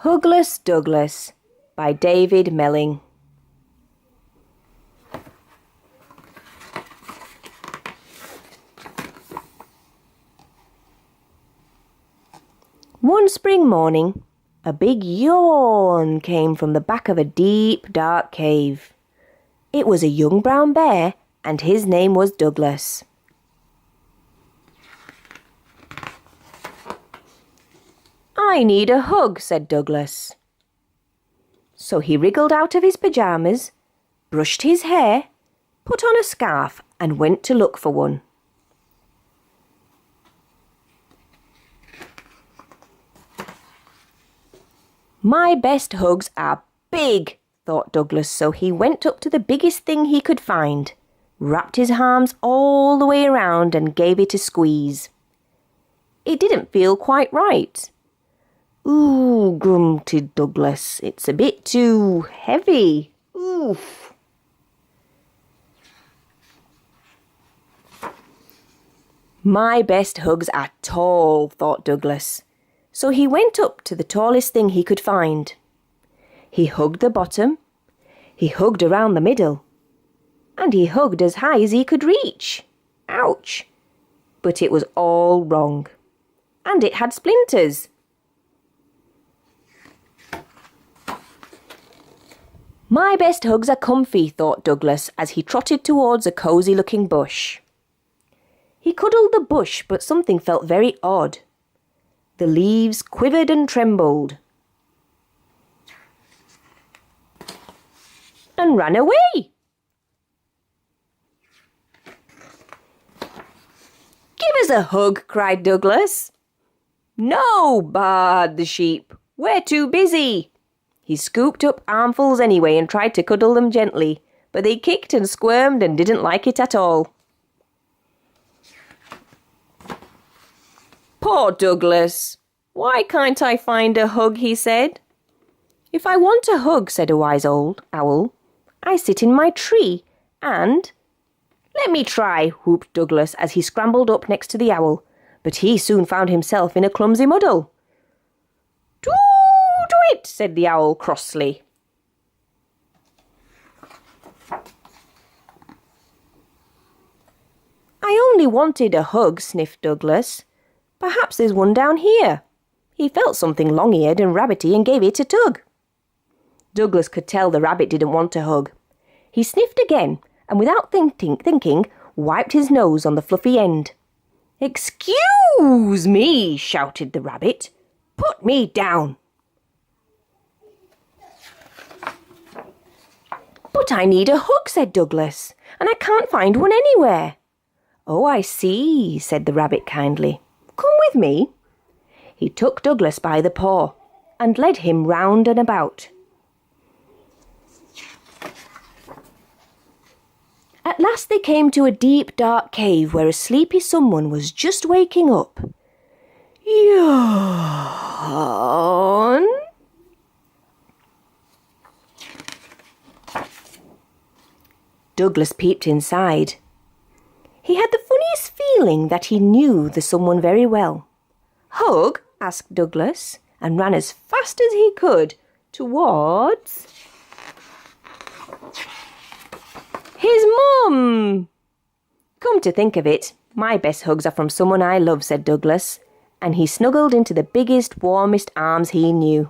Hugless Douglas by David Melling. One spring morning, a big yawn came from the back of a deep, dark cave. It was a young brown bear, and his name was Douglas. "I need a hug," said Douglas. So he wriggled out of his pyjamas, brushed his hair, put on a scarf, and went to look for one. "My best hugs are big," thought Douglas, so he went up to the biggest thing he could find, wrapped his arms all the way around and gave it a squeeze. It didn't feel quite right. "Ooh," grunted Douglas, "it's a bit too heavy. Oof." "My best hugs are tall," thought Douglas. So he went up to the tallest thing he could find. He hugged the bottom, he hugged around the middle, and he hugged as high as he could reach. Ouch! But it was all wrong, and it had splinters. "My best hugs are comfy," thought Douglas as he trotted towards a cosy-looking bush. He cuddled the bush, but something felt very odd. The leaves quivered and trembled and ran away. "Give us a hug," cried Douglas. "No," baaed the sheep. "We're too busy." He scooped up armfuls anyway and tried to cuddle them gently, but they kicked and squirmed and didn't like it at all. "Poor Douglas. Why can't I find a hug?" he said. "If I want a hug," said a wise old owl, "I sit in my tree and—" "Let me try," whooped Douglas as he scrambled up next to the owl, but he soon found himself in a clumsy muddle. "Do it," said the owl crossly. "I only wanted a hug," sniffed Douglas. "Perhaps there's one down here." He felt something long-eared and rabbity and gave it a tug. Douglas could tell the rabbit didn't want a hug. He sniffed again and without thinking, wiped his nose on the fluffy end. "Excuse me," shouted the rabbit. "Put me down." "But I need a hug," said Douglas, "and I can't find one anywhere." "Oh, I see," said the rabbit kindly. "Come with me." He took Douglas by the paw and led him round and about. At last they came to a deep, dark cave where a sleepy someone was just waking up. Yawn. Douglas peeped inside. He had the funniest feeling that he knew the someone very well. "Hug?" asked Douglas, and ran as fast as he could towards his mum. "Come to think of it, my best hugs are from someone I love," said Douglas, and he snuggled into the biggest, warmest arms he knew.